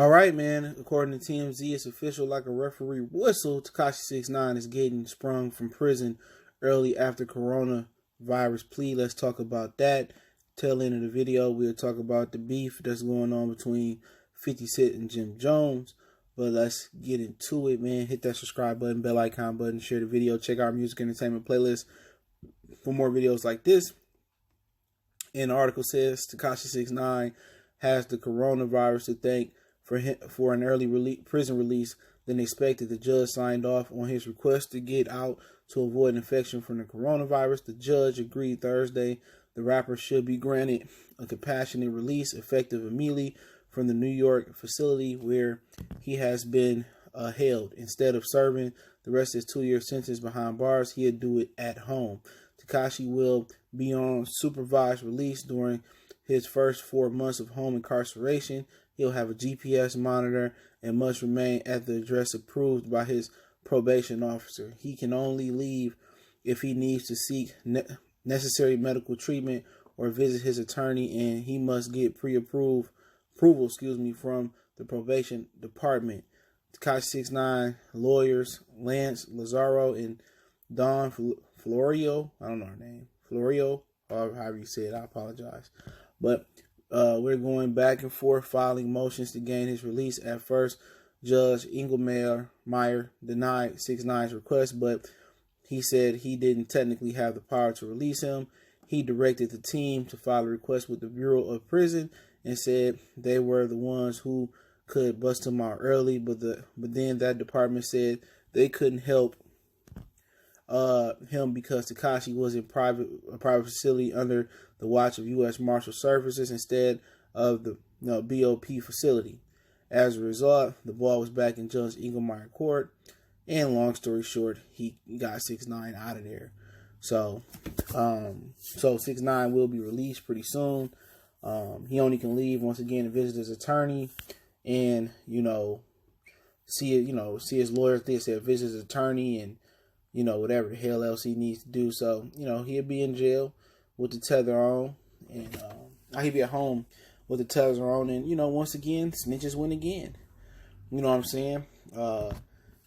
All right, man. According to TMZ, it's official like a referee whistle. Tekashi 6ix9ine is getting sprung from prison early after coronavirus plea. Let's talk about that. Tail end of the video, we'll talk about the beef that's going on between 50 Cent and Jim Jones. But let's get into it, man. Hit that subscribe button, bell icon button, share the video. Check our music entertainment playlist for more videos like this. And the article says Tekashi 6ix9ine has the coronavirus to thank for an early prison release than expected. The judge signed off on his request to get out to avoid infection from the coronavirus. The judge agreed Thursday the rapper should be granted a compassionate release effective immediately from the New York facility where he has been held. Instead of serving the rest of his 2-year sentence behind bars, he'll do it at home. Tekashi will be on supervised release during his first 4 months of home incarceration. He'll have a GPS monitor and must remain at the address approved by his probation officer. He can only leave if he needs to seek necessary medical treatment or visit his attorney, and he must get approval from the probation department. Tekashi 6ix9ine lawyers Lance Lazaro and Don Florio, I don't know her name, Florio, or however you say it, I apologize. But we're going back and forth filing motions to gain his release. At first, Judge Engelmeyer denied 6ix9ine's request, but he said he didn't technically have the power to release him. He directed the team to file a request with the Bureau of Prison and said they were the ones who could bust him out early, but then that department said they couldn't help him because Tekashi was in a private facility under the watch of U.S. Marshal Services instead of the BOP facility. As a result, the ball was back in Judge Engelmeyer court, and long story short, he got 6ix9ine out of there. So 6ix9ine will be released pretty soon. He only can leave once again to visit his attorney, and see his lawyer. They said visit his attorney and whatever the hell else he needs to do. So he'll be in jail with the tether on, and he'll be at home with the tether on, and once again snitches win again. You know what I'm saying?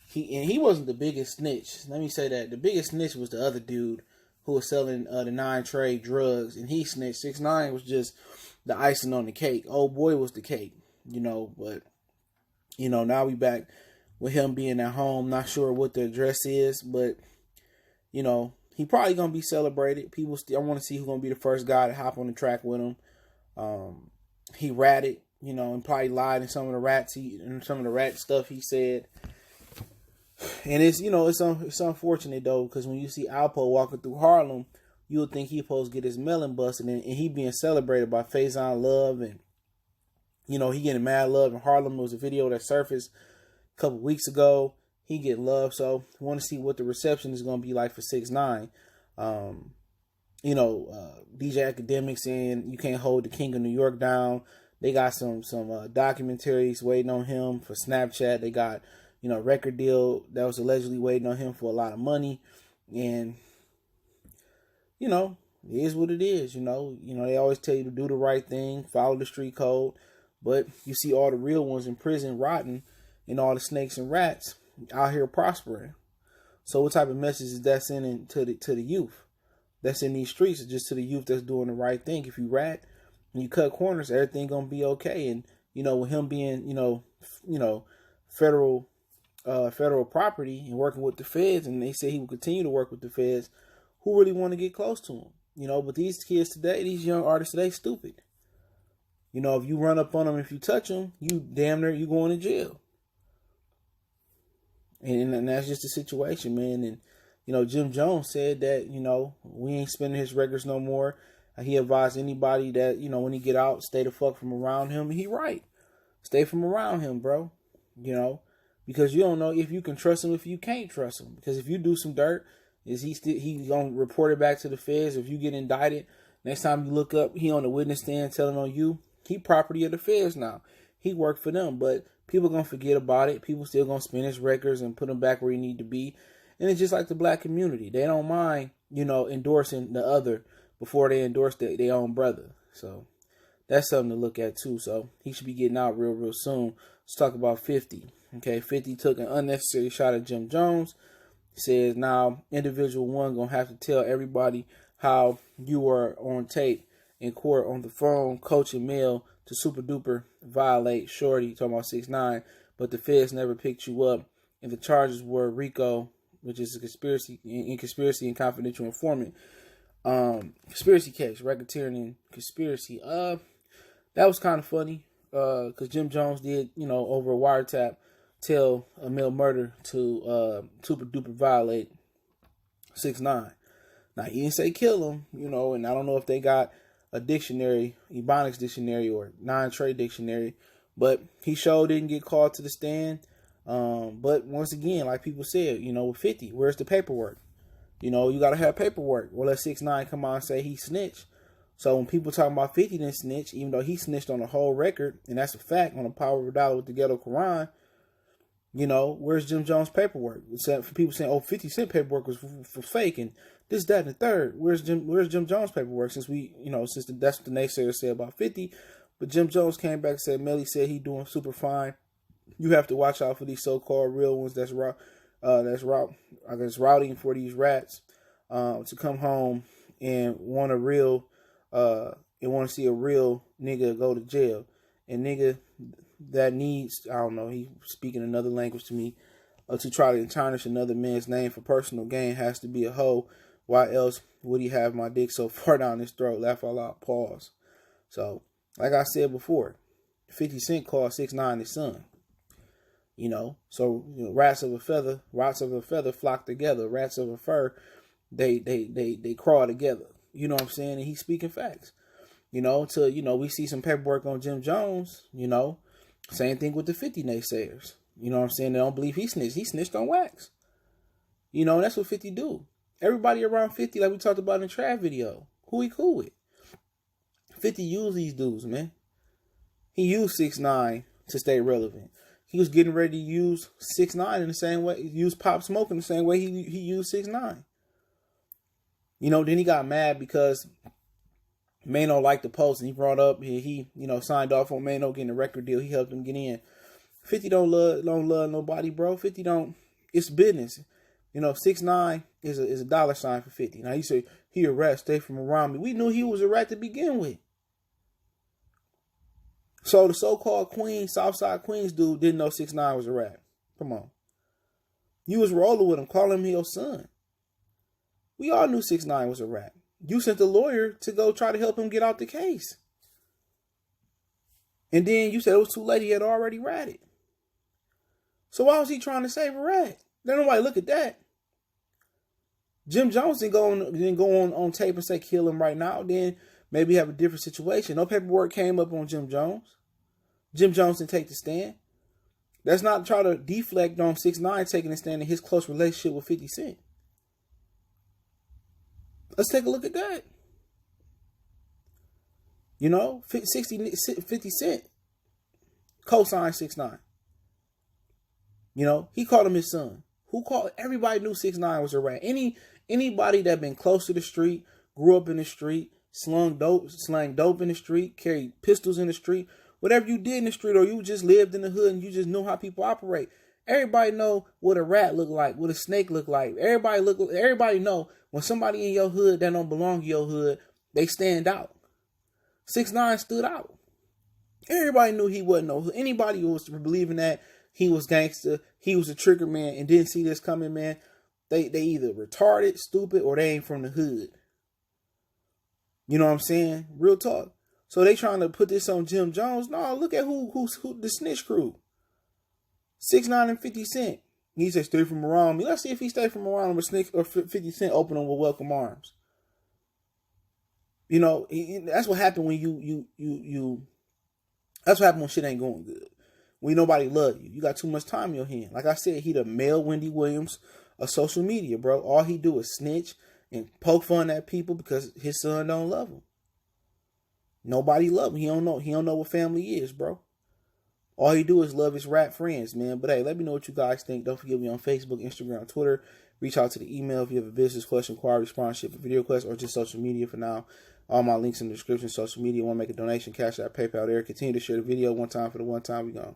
He wasn't the biggest snitch. Let me say that the biggest snitch was the other dude who was selling the 9 trade drugs, and he snitched. 6ix9ine was just the icing on the cake. Old boy was the cake, but now we back with him being at home. Not sure what the address is, but he probably gonna be celebrated. People still, I want to see who's gonna be the first guy to hop on the track with him. He ratted, and probably lied in some of the rat stuff he said. And it's unfortunate though, because when you see Alpo walking through Harlem, you would think he supposed to get his melon busted, and he being celebrated by Faison Love, and he getting mad love in Harlem. There was a video that surfaced a couple weeks ago. He get love, so I want to see what the reception is going to be like for 6ix9ine. DJ Academics and You Can't Hold the King of New York down. They got some documentaries waiting on him for Snapchat. They got record deal that was allegedly waiting on him for a lot of money, and it is what it is. They always tell you to do the right thing, follow the street code, but you see all the real ones in prison rotting, and all the snakes and rats out here prospering. So what type of message is that sending to the youth that's in these streets? It's just to the youth that's doing the right thing. If you rat and you cut corners, everything gonna be okay. And with him being federal property and working with the feds, and they say he will continue to work with the feds, who really want to get close to him? But these kids today, these young artists today, stupid. If you run up on them, if you touch them, you damn near you going to jail. And that's just the situation, man. And Jim Jones said that we ain't spending his records no more. He advised anybody that when he get out, stay the fuck from around him. And he right, stay from around him, bro. Because you don't know if you can trust him, if you can't trust him. Because if you do some dirt, is he gonna report it back to the feds? If you get indicted, next time you look up, he on the witness stand telling on you. He property of the feds now. He worked for them, but people gonna forget about it. People still gonna spin his records and put them back where he need to be. And it's just like the black community. They don't mind, endorsing the other before they endorse their own brother. So that's something to look at too. So he should be getting out real soon. Let's talk about 50. Okay, 50 took an unnecessary shot at Jim Jones. He says now individual one gonna have to tell everybody how you were on tape in court on the phone coaching Mel to super duper violate Shorty, talking about 6ix9ine, but the feds never picked you up, and the charges were RICO, which is a conspiracy and confidential informant. Conspiracy case, racketeering and conspiracy. That was kind of funny, because Jim Jones did, over a wiretap, tell a Mel murder to super duper violate 6ix9ine. Now he didn't say kill him, and I don't know if they got a dictionary, Ebonics dictionary or non-trade dictionary, but he sure didn't get called to the stand. But once again, like people said, with 50, where's the paperwork? You gotta have paperwork. Well, let 6ix9ine come out and say he snitched. So when people talking about 50 didn't snitch, even though he snitched on the whole record, and that's a fact, on the Power of a Dollar with the Ghetto Quran, where's Jim Jones' paperwork? For people saying, 50 Cent paperwork was for fake, and this, that, and the third. Where's Jim Jones' paperwork? Since that's what the naysayers said about 50. But Jim Jones came back and said, Melly said he doing super fine. You have to watch out for these so-called real ones that's routing for these rats to come home and want to see a real nigga go to jail. And nigga that needs, I don't know, he speaking another language to me, to try to tarnish another man's name for personal gain has to be a hoe. Why else would he have my dick so far down his throat? Laugh out loud, pause. So, like I said before, 50 Cent called 6ix9ine his son. So rats of a feather flock together. Rats of a fur, they crawl together. You know what I'm saying? And he's speaking facts. We see some paperwork on Jim Jones. Same thing with the 50 naysayers. You know what I'm saying? They don't believe he snitched. He snitched on wax. That's what 50 do. Everybody around 50, like we talked about in the trap video, who he cool with. 50 used these dudes, man. He used 6ix9ine to stay relevant. He was getting ready to use 6ix9ine in the same way, use Pop Smoke in the same way he used 6ix9ine. Then he got mad because Mano liked the post, and he brought up he signed off on Mano getting a record deal. He helped him get in. 50 don't love nobody, bro. 50 don't. It's business. 6ix9ine is a dollar sign for 50. Now you say he a rat, stay from around me. We knew he was a rat to begin with. So the so-called Queen, Southside Queens dude didn't know 6ix9ine was a rat. Come on. You was rolling with him, calling him your son. We all knew 6ix9ine was a rat. You sent the lawyer to go try to help him get out the case. And then you said it was too late, he had already ratted. So why was he trying to save a rat? Let nobody look at that. Jim Jones didn't go on tape and say kill him right now. Then maybe have a different situation. No paperwork came up on Jim Jones. Jim Jones didn't take the stand. Let's not try to deflect on 6ix9ine taking the stand in his close relationship with 50 Cent. Let's take a look at that. 50 Cent co-signed 6ix9ine. He called him his son. Everybody knew 6ix9ine was a rat. Anybody that been close to the street, grew up in the street, slang dope in the street, carried pistols in the street, whatever you did in the street, or you just lived in the hood and you just knew how people operate. Everybody know what a rat look like, what a snake look like. Everybody know when somebody in your hood that don't belong to your hood, they stand out. 6ix9ine stood out. Everybody knew he wasn't no hood. Anybody who was believing that he was gangster, he was a trigger man, and didn't see this coming, man, they either retarded, stupid, or they ain't from the hood. You know what I'm saying? Real talk. So they trying to put this on Jim Jones. No, look at who the snitch crew. 6ix9ine and 50 Cent. He said stay from around me. Let's see if he stay from around with Snitch or 50 Cent open him with welcome arms. That's what happened when you that's what happened when shit ain't going good. When nobody love you. You got too much time in your hand. Like I said, he the male Wendy Williams of social media, bro. All he do is snitch and poke fun at people because his son don't love him. Nobody love him. He don't know what family is, bro. All he do is love his rap friends, man. But hey, let me know what you guys think. Don't forget me on Facebook, Instagram, Twitter. Reach out to the email if you have a business question, inquiry, sponsorship, video request, or just social media for now. All my links in the description, social media. Want to make a donation, Cash App, PayPal there. Continue to share the video one time for the one time. We gone.